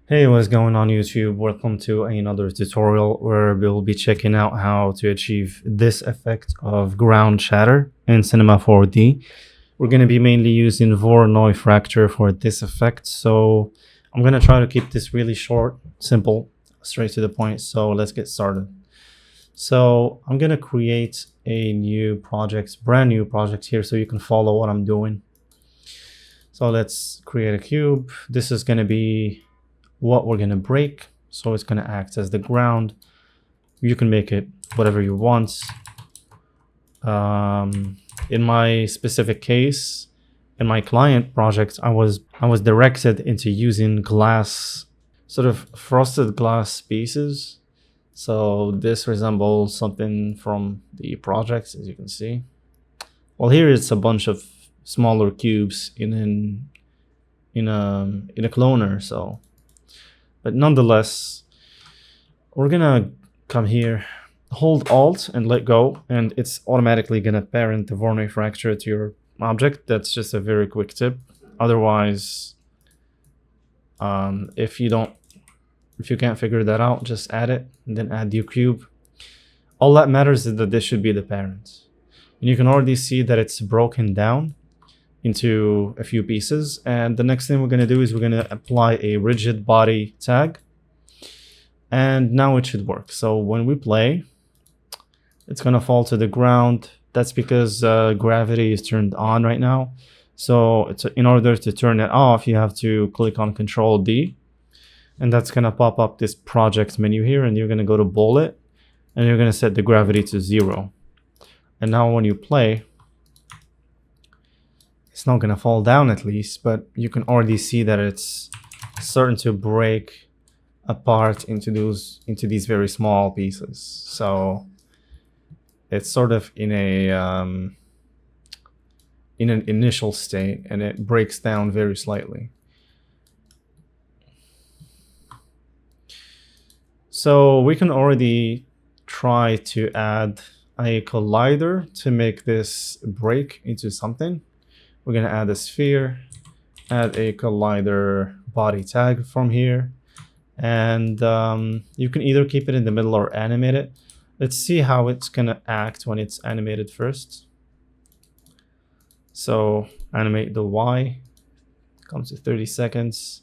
Hey, what's going on YouTube? Welcome to another tutorial where we'll be checking out how to achieve this effect of ground shatter in Cinema 4D. We're going to be mainly using Voronoi fracture for this effect, so I'm going to try to keep this really short, simple, straight to the point. So let's get started. So I'm going to create a new project, brand new project here, so you can follow what I'm doing. So let's create a cube. This is going to be what we're going to break, so it's going to act as the ground. You can make it whatever you want. In my specific case, in my client project, I was directed into using glass, sort of frosted glass pieces. So this resembles something from the project, as you can see. Well, here it's a bunch of smaller cubes in a cloner. So, but nonetheless, we're gonna come here, hold Alt and let go, and it's automatically gonna parent the Voronoi fracture to your object. That's just a very quick tip. Otherwise, if you can't figure that out, just add it and then add your cube. All that matters is that this should be the parent. And you can already see that it's broken down into a few pieces. And the next thing we're going to do is we're going to apply a rigid body tag. And now it should work. So when we play, it's going to fall to the ground. That's because gravity is turned on right now. So in order to turn it off, you have to click on Control D. And that's going to pop up this project menu here. And you're going to go to bullet. And you're going to set the gravity to 0. And now when you play, it's not going to fall down at least, but you can already see that it's starting to break apart into these very small pieces. So it's sort of in an initial state, and it breaks down very slightly. So we can already try to add a collider to make this break into something. We're going to add a sphere, add a collider body tag from here. And you can either keep it in the middle or animate it. Let's see how it's going to act when it's animated first. So animate the Y. Comes to 30 seconds.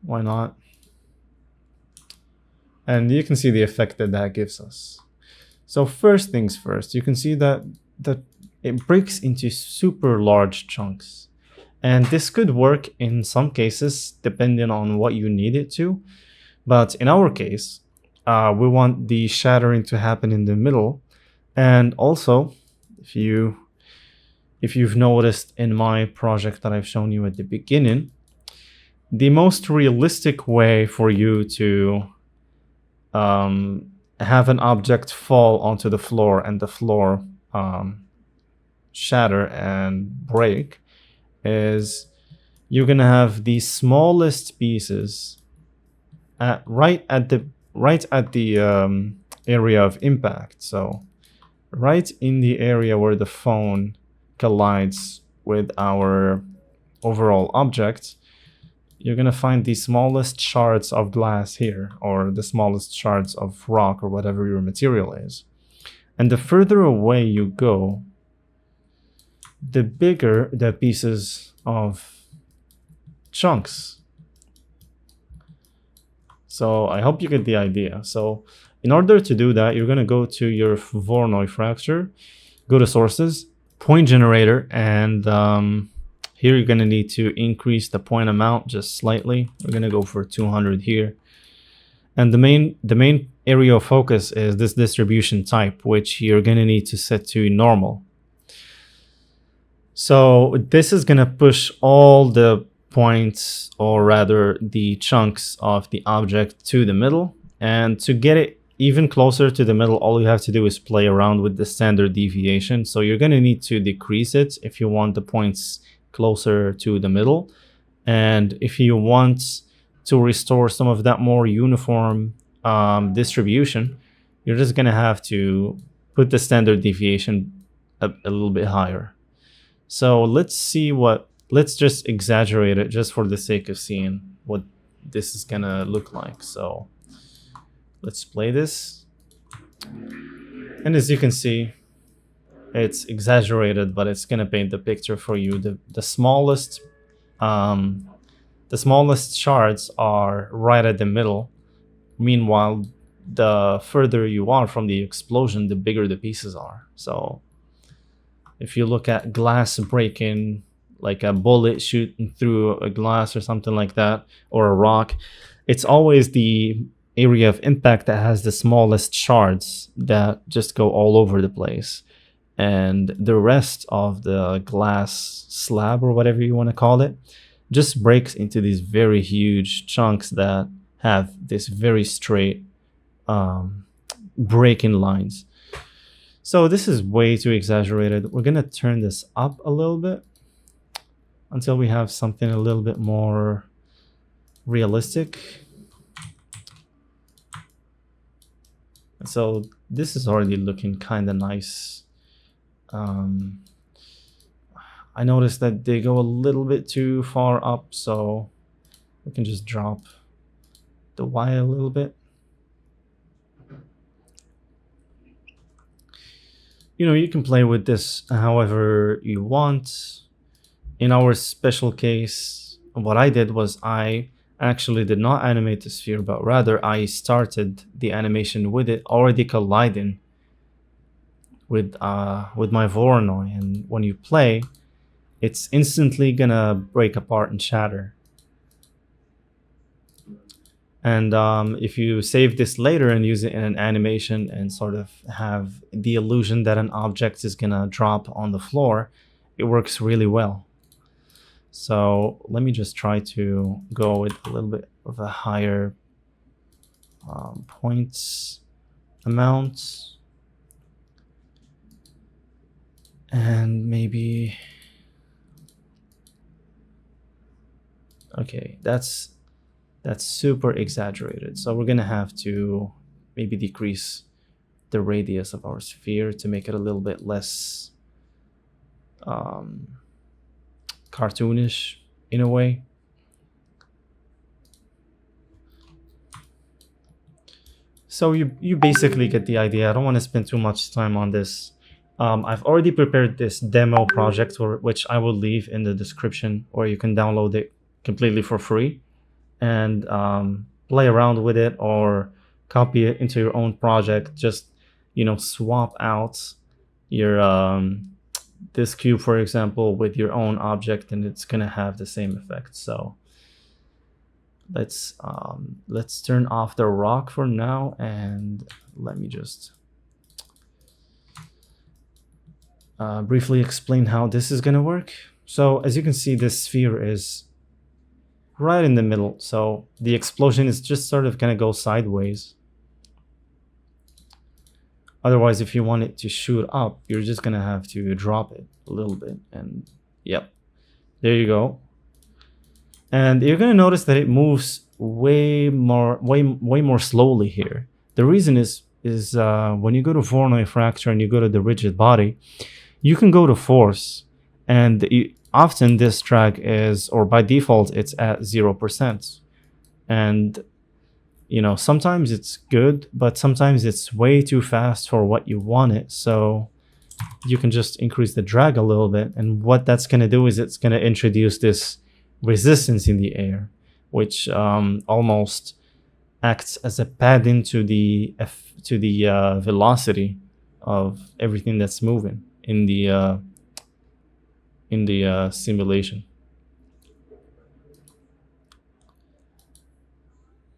Why not? And you can see the effect that that gives us. So first things first, you can see that it breaks into super large chunks. And this could work in some cases, depending on what you need it to. But in our case, we want the shattering to happen in the middle. And also, if you've noticed in my project that I've shown you at the beginning, the most realistic way for you to have an object fall onto the floor and the floor shatter and break is you're gonna have the smallest pieces right at the area of impact. So right in the area where the phone collides with our overall object, you're going to find the smallest shards of glass here, or the smallest shards of rock, or whatever your material is. And the further away you go, the bigger the pieces of chunks. So I hope you get the idea. So in order to do that, you're going to go to your Voronoi fracture, go to sources, point generator, and here you're going to need to increase the point amount just slightly. We're going to go for 200 here. And the main area of focus is this distribution type, which you're going to need to set to normal. So this is going to push all the points, or rather the chunks of the object, to the middle. And to get it even closer to the middle, all you have to do is play around with the standard deviation. So you're going to need to decrease it if you want the points closer to the middle. And if you want to restore some of that more uniform distribution, you're just going to have to put the standard deviation a little bit higher. So let's just exaggerate it just for the sake of seeing what this is gonna look like. So let's play this. And as you can see, it's exaggerated, but it's gonna paint the picture for you. The smallest shards are right at the middle. Meanwhile, the further you are from the explosion, the bigger the pieces are. So if you look at glass breaking, like a bullet shooting through a glass or something like that, or a rock, it's always the area of impact that has the smallest shards that just go all over the place. And the rest of the glass slab, or whatever you want to call it, just breaks into these very huge chunks that have this very straight breaking lines. So this is way too exaggerated. We're gonna turn this up a little bit until we have something a little bit more realistic. So this is already looking kind of nice. I noticed that they go a little bit too far up, so we can just drop the Y a little bit. You can play with this however you want. In our special case, what I did was I actually did not animate the sphere, but rather I started the animation with it already colliding with my Voronoi, and when you play, it's instantly gonna break apart and shatter. And if you save this later and use it in an animation and sort of have the illusion that an object is gonna drop on the floor, it works really well. So let me just try to go with a little bit of a higher points amount. And maybe, okay, that's super exaggerated. So we're gonna have to maybe decrease the radius of our sphere to make it a little bit less cartoonish in a way. So you basically get the idea. I don't want to spend too much time on this. I've already prepared this demo project, which I will leave in the description, where you can download it completely for free and play around with it or copy it into your own project. Just swap out your this cube, for example, with your own object, and it's gonna have the same effect. So let's turn off the rock for now, and let me just briefly explain how this is gonna work. So as you can see, this sphere is right in the middle, so the explosion is just sort of gonna go sideways. Otherwise, if you want it to shoot up, you're just gonna have to drop it a little bit, and yep, there you go. And you're gonna notice that it moves way more slowly here. The reason is when you go to Voronoi fracture and you go to the rigid body, you can go to force, and often this drag is, or by default, it's at 0%. And sometimes it's good, but sometimes it's way too fast for what you want it. So you can just increase the drag a little bit, and what that's going to do is it's going to introduce this resistance in the air, which almost acts as a padding to the velocity of everything that's moving in the simulation.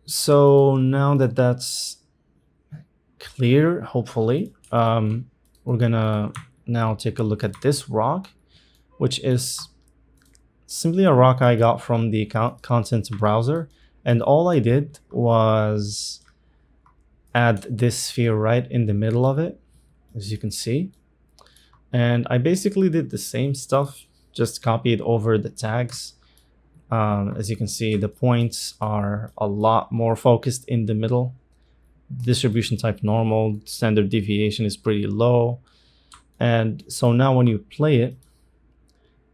So now that that's clear, hopefully, we're gonna now take a look at this rock, which is simply a rock I got from the content browser, and all I did was add this sphere right in the middle of it, as you can see. And I basically did the same stuff, just copied over the tags. As you can see, the points are a lot more focused in the middle. Distribution type normal, standard deviation is pretty low. And so now when you play it,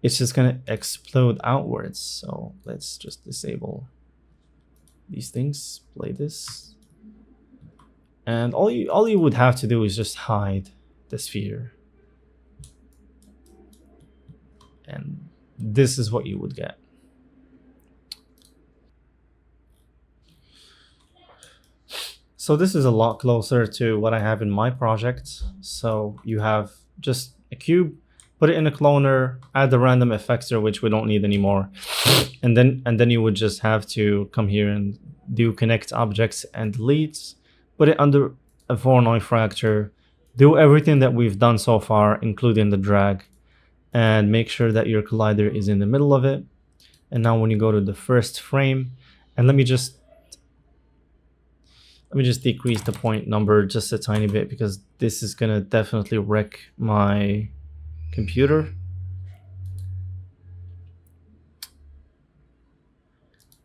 it's just gonna explode outwards. So let's just disable these things, play this. And all you would have to do is just hide the sphere. And this is what you would get. So this is a lot closer to what I have in my project. So you have just a cube, put it in a cloner, add the random effector, which we don't need anymore. And then you would just have to come here and do connect objects and delete, put it under a Voronoi fracture, do everything that we've done so far, including the drag, and make sure that your collider is in the middle of it. And now when you go to the first frame, and let me just decrease the point number just a tiny bit, because this is gonna definitely wreck my computer.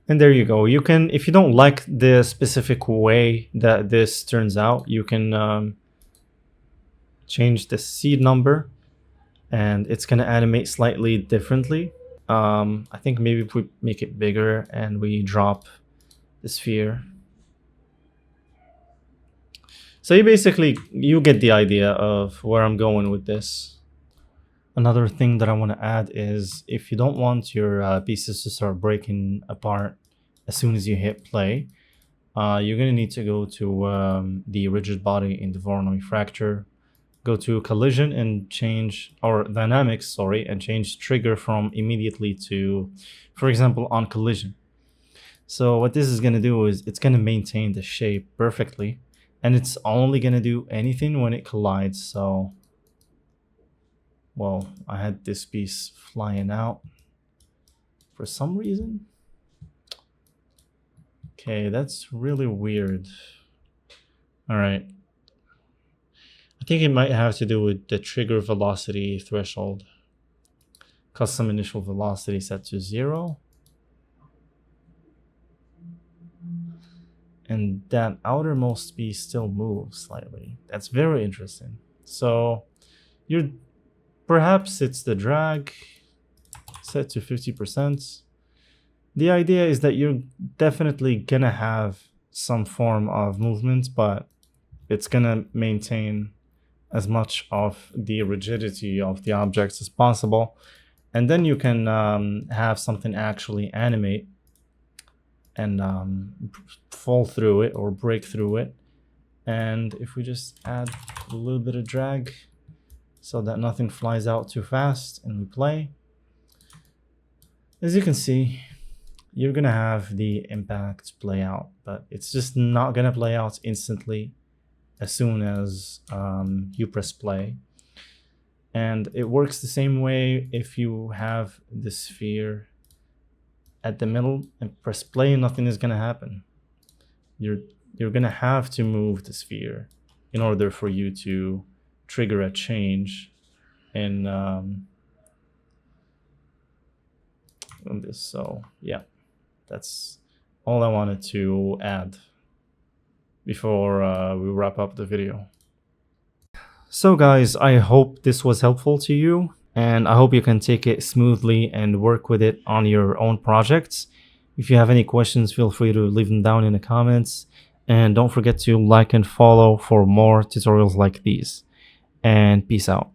And there you go. You can, if you don't like the specific way that this turns out, you can change the seed number, and it's gonna animate slightly differently. I think maybe if we make it bigger and we drop the sphere. So you get the idea of where I'm going with this. Another thing that I want to add is, if you don't want your pieces to start breaking apart as soon as you hit play, you're going to need to go to the rigid body in the Voronoi fracture, go to collision and change, or dynamics, sorry, and change trigger from immediately to, for example, on collision. So what this is going to do is it's going to maintain the shape perfectly. And it's only going to do anything when it collides. So, well, I had this piece flying out for some reason. Okay, that's really weird. All right. I think it might have to do with the trigger velocity threshold. Custom initial velocity set to 0. And that outermost piece still moves slightly. That's very interesting. So perhaps it's the drag set to 50%. The idea is that you're definitely gonna have some form of movement, but it's gonna maintain as much of the rigidity of the objects as possible. And then you can have something actually animate and fall through it or break through it. And if we just add a little bit of drag so that nothing flies out too fast and we play, as you can see, you're gonna have the impact play out, but it's just not gonna play out instantly as soon as you press play. And it works the same way if you have the sphere at the middle and press play, nothing is gonna happen. You're gonna have to move the sphere in order for you to trigger a change in this. So yeah, that's all I wanted to add before we wrap up the video. So guys, I hope this was helpful to you, and I hope you can take it smoothly and work with it on your own projects. If you have any questions, feel free to leave them down in the comments, and don't forget to like and follow for more tutorials like these. And peace out.